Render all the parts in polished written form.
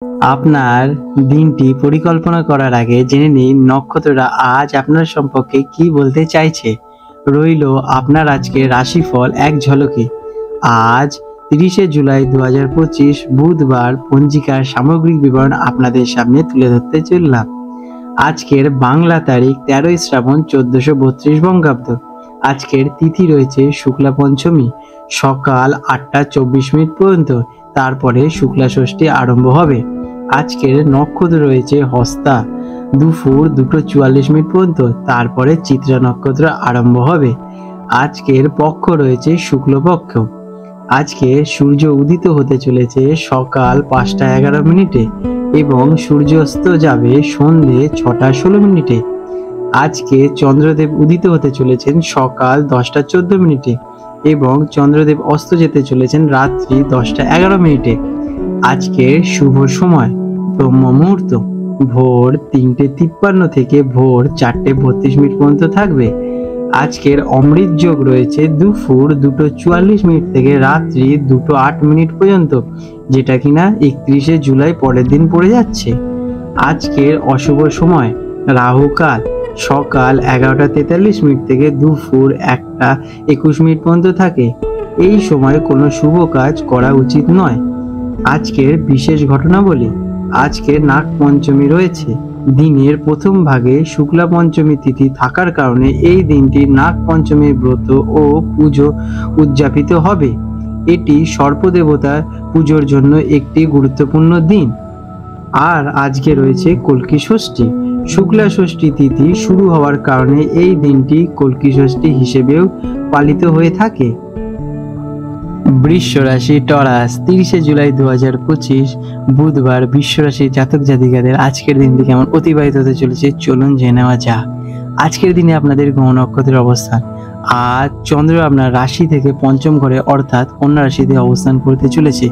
আপনার দিনটি পরিকল্পনা করার আগে জেনে নিন নক্ষত্ররা আজ আপনার সম্পর্কে কি বলতে চাইছে। রইল আপনার আজকের রাশিফল এক ঝলকে। আজ 30শে জুলাই 2025 বুধবার পঞ্জিকার সামগ্রিক বিবরণ আপনাদের সামনে তুলে ধরতে চললাম। আজকের বাংলা তারিখ 13ই শ্রাবণ 1432 বঙ্গাব্দ। আজকের তিথি রয়েছে শুক্লা পঞ্চমী সকাল 8টা 24 মিনিট পর্যন্ত, তারপরে শুক্লা ষষ্ঠী আরম্ভ হবে। আজকের নক্ষত্র রয়েছে হস্তা দুপুর 2:44 মিনিট পর্যন্ত, তারপরে চিত্রা নক্ষত্র আরম্ভ হবে। আজকের পক্ষ রয়েছে শুক্লপক্ষ। আজকে সূর্য উদিত হতে চলেছে সকাল 5টা 11 মিনিটে এবং সূর্যাস্ত যাবে সন্ধে 6টা 16 মিনিটে। আজকে চন্দ্রদেব উদিত হতে চলেছেন সকাল 10টা 14 মিনিটে এবং চন্দ্রদেব অস্ত যেতে চলেছেন রাত্রি 10টা 11 মিনিটে। আজকের শুভ সময় ব্রহ্ম মুহূর্ত ভোর 3টে 53 থেকে ভোর 4টে 32 মিনিট পর্যন্ত থাকবে। আজকের অমৃত যোগ রয়েছে দুপুর 2:44 মিনিট থেকে রাত্রি 2:08 মিনিট পর্যন্ত, যেটা কিনা 31শে জুলাই পরের দিন পড়ে যাচ্ছে। আজকের অশুভ সময় রাহুকাল সকাল 11টা 43 মিনিট থেকে দুপুর 1টা 21 মিনিট পর্যন্ত থাকে। এই সময় কোনো শুভ কাজ করা উচিত নয়। আজকের বিশেষ ঘটনাবলী। আজকে নাগ পঞ্চমী রয়েছে। দিনের প্রথম ভাগে শুক্লা পঞ্চমী তিথি থাকার কারণে এই দিনটি নাগ পঞ্চমীর ব্রত ও পুজো উদযাপিত হবে। এটি সর্পদেবতার পুজোর জন্য একটি গুরুত্বপূর্ণ দিন। আর আজকে রয়েছে কল্কি ষষ্ঠী। শুক্লা ষষ্ঠী তিথি শুরু হওয়ার কারণে এই দিনটি কল্কি ষষ্ঠী হিসেবেও পালিত হয়ে থাকে। বৃষ রাশি টরাস 30শে জুলাই 2025 বুধবার বৃষ রাশির জাতক জাতিকাদের আজকের দিনটি কেমন অতিবাহিত হতে চলেছে চলুন জেনে নেওয়া যাক। আজকের দিনে আপনাদের গ্রহ নক্ষত্রের অবস্থান। আজ চন্দ্র আপনার রাশি থেকে পঞ্চম ঘরে অর্থাৎ কন্যা রাশিতে অবস্থান করতে চলেছে।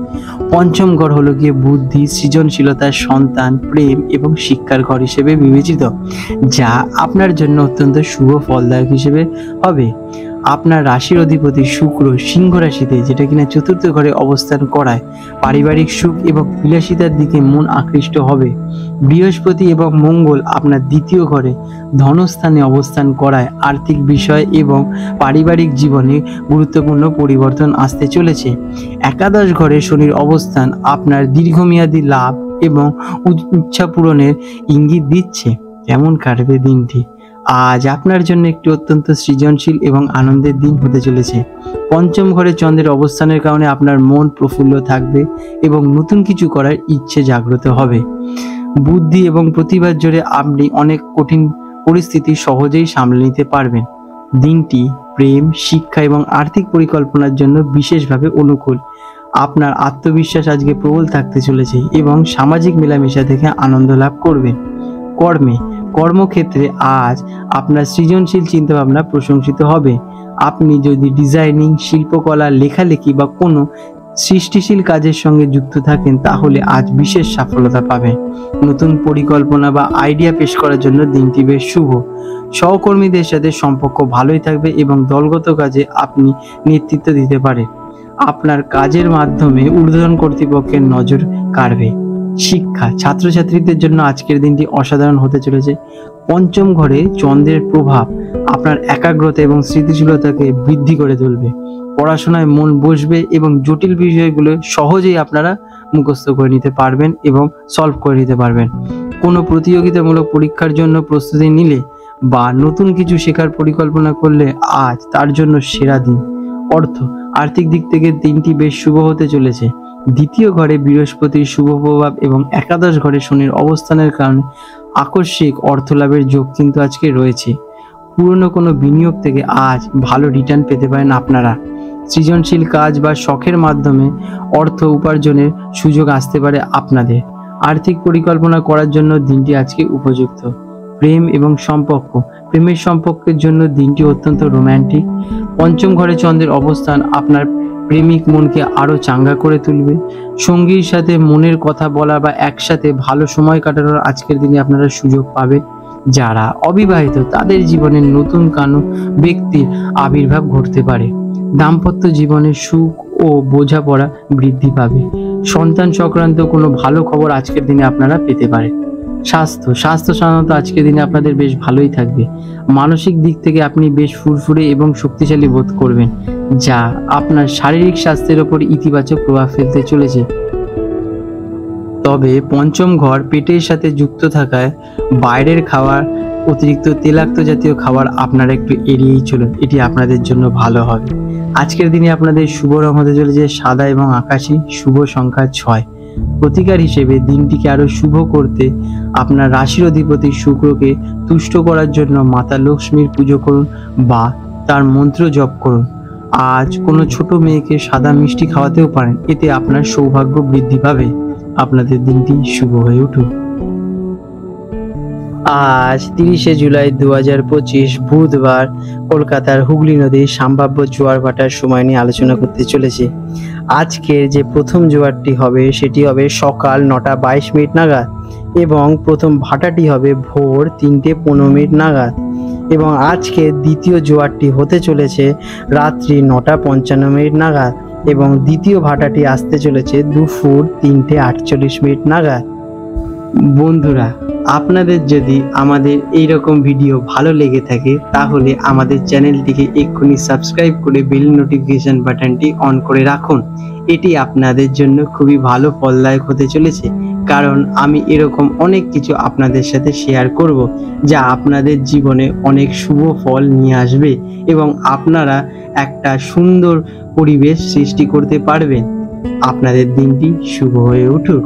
পঞ্চম ঘর হলো গিয়ে বুদ্ধি, সৃজনশীলতা, সন্তান, প্রেম এবং শিক্ষার ঘর হিসেবে বিবেচিত, যা আপনার জন্য অত্যন্ত শুভ ফলদায়ক হিসেবে হবে। আপনার রাশির অধিপতি শুক্র সিংহ রাশিতে, যেটা কিনা চতুর্থ ঘরে অবস্থান করায় পারিবারিক সুখ এবং বিলাসিতার দিকে মন আকৃষ্ট হবে। বৃহস্পতি এবং মঙ্গল আপনার দ্বিতীয় ঘরে ধনস্থানে অবস্থান করায় আর্থিক বিষয় এবং পারিবারিক জীবনে গুরুত্বপূর্ণ পরিবর্তন আসতে চলেছে। একাদশ ঘরে শনির অবস্থান আপনার দীর্ঘমেয়াদী লাভ এবং ইচ্ছা পূরণের ইঙ্গিত দিচ্ছে। কেমন কাটবে দিনটি? আজ আপনার জন্য একটি অত্যন্ত সৃজনশীল এবং আনন্দের দিন হতে চলেছে। পঞ্চম ঘরে চন্দ্রের অবস্থানের কারণে আপনার মন প্রফুল্ল থাকবে এবং নতুন কিছু করার ইচ্ছে জাগ্রত হবে। বুদ্ধি এবং প্রতিভার জোরে আপনি অনেক কঠিন পরিস্থিতি সহজেই সামলে নিতে পারবেন। দিনটি প্রেম, শিক্ষা এবং আর্থিক পরিকল্পনার জন্য বিশেষভাবে অনুকূল। আপনার আত্মবিশ্বাস আজকে প্রবল থাকতে চলেছে এবং সামাজিক মেলামেশা থেকে আনন্দ লাভ করবেন। কর্মক্ষেত্রে আজ আপনার সৃজনশীল চিন্তাভাবনা প্রশংসিত হবে। আপনি যদি ডিজাইনিং, শিল্পকলা, লেখালেখি বা কোনো সৃষ্টিশীল কাজের সঙ্গে যুক্ত থাকেন তাহলে আজ বিশেষ সফলতা পাবেন। নতুন পরিকল্পনা বা আইডিয়া পেশ করার জন্য দিনটি বেশ শুভ। সহকর্মীদের সাথে সম্পর্ক ভালোই থাকবে এবং দলগত কাজে আপনি নেতৃত্ব দিতে পারেন। আপনার কাজের মাধ্যমে ঊর্ধ্বতন কর্তৃপক্ষের নজর কাড়বে। শিক্ষা, ছাত্রছাত্রীদের জন্য আজকের দিনটি অসাধারণ হতে চলেছে। পঞ্চম ঘরে চন্দ্রের প্রভাব আপনার একাগ্রতা এবং স্মৃতিশীলতাকে বৃদ্ধি করে তুলবে। পড়াশোনায় মন বসবে এবং জটিল বিষয়গুলো সহজেই আপনারা মুখস্থ করে নিতে পারবেন এবং সলভ করে নিতে পারবেন। কোনো প্রতিযোগিতামূলক পরীক্ষার জন্য প্রস্তুতি নিলে বা নতুন কিছু শেখার পরিকল্পনা করলে আজ তার জন্য সেরা দিন। আর্থিক দিক থেকে দিনটি বেশ শুভ হতে চলেছে। দ্বিতীয় ঘরে বৃহস্পতির শুভ প্রভাব এবং একাদশ ঘরে শনির অবস্থানের কারণে আকস্মিক অর্থ লাভের যোগ কিন্তু আজকে রয়েছে। পুরনো কোনো বিনিয়োগ থেকে আজ ভালো রিটার্ন পেতে পারেন আপনারা। সৃজনশীল কাজ বা শখের মাধ্যমে অর্থ উপার্জনের সুযোগ আসতে পারে আপনাদের। আর্থিক পরিকল্পনা করার জন্য দিনটি আজকে উপযুক্ত। প্রেম এবং সম্পর্ক, প্রেমের সম্পর্কের জন্য দিনটি অত্যন্ত রোম্যান্টিক। পঞ্চম ঘরে চন্দ্রের অবস্থান আপনার প্রেমিক মনকে আরো চাঙ্গা করে তুলবে। সঙ্গীর সাথে মনের কথা বলা বা একসাথে ভালো সময় কাটানোর আজকের দিনে আপনারা সুযোগ পাবে। যারা অবিবাহিত তাদের জীবনে নতুন কোনো ব্যক্তির আবির্ভাব ঘটতে পারে। দাম্পত্য জীবনে সুখ ও ও বোঝাপড়া বৃদ্ধি পাবে। সন্তান সংক্রান্ত কোনো ভালো খবর আজকের দিনে আপনারা পেতে পারেন। স্বাস্থ্য সাধারণত আজকের দিনে আপনাদের বেশ ভালোই থাকবে। মানসিক দিক থেকে আপনি বেশ ফুরফুরে এবং শক্তিশালী বোধ করবেন, যা আপনার শারীরিক স্বাস্থ্যের ওপর ইতিবাচক প্রভাব ফেলতে চলেছে। তবে পঞ্চম ঘর পেটের সাথে যুক্ত থাকায় বাইরের খাবার, অতিরিক্ত তেলাক্ত জাতীয় খাবার আপনারা একটু এড়িয়েই চলুন, এটি আপনাদের জন্য ভালো হবে। আজকের দিনে আপনাদের শুভ রং হতে চলেছে সাদা এবং আকাশী, শুভ সংখ্যা 6। প্রতিকার হিসেবে দিনটিকে আরো শুভ করতে আপনার রাশির অধিপতি শুক্রকে তুষ্ট করার জন্য মাতা লক্ষ্মীর পুজো করুন বা তার মন্ত্র জপ করুন। আজ কোনো ছোট মেয়েকে সাদা মিষ্টি খাওয়াতেও পারেন, এতে আপনার সৌভাগ্য বৃদ্ধি পাবে। আপনাদের দিনটি শুভ হয়ে উঠুক। আজ 30শে জুলাই 2025 বুধবার কলকাতার হুগলি নদীর সম্ভাব্য জোয়ার ভাটার সময় নিয়ে আলোচনা করতে চলেছে। আজকের যে প্রথম জোয়ারটি হবে সেটি হবে সকাল 9:22 নাগাদ এবং প্রথম ভাটাটি হবে ভোর 3:15 নাগাদ এবং আজকে দ্বিতীয় জোয়ারটি হতে চলেছে রাত্রি 9:55 নাগাদ এবং দ্বিতীয় ভাটাটি আসতে চলেছে দুপুর 3:48 নাগাদ। বন্ধুরা, আপনাদের যদি আমাদের এই রকম ভিডিও ভালো লেগে থাকে তাহলে আমাদের চ্যানেলটিকে এক্ষুনি সাবস্ক্রাইব করে বেল নোটিফিকেশন বাটনটি অন করে রাখুন। এটি আপনাদের জন্য খুবই ভালো ফলদায়ক হতে চলেছে, কারণ আমি এরকম অনেক কিছু আপনাদের সাথে শেয়ার করব যা আপনাদের জীবনে অনেক শুভ ফল নিয়ে আসবে এবং আপনারা একটা সুন্দর পরিবেশ সৃষ্টি করতে পারবেন। আপনাদের দিনটি শুভ হয়ে উঠুক।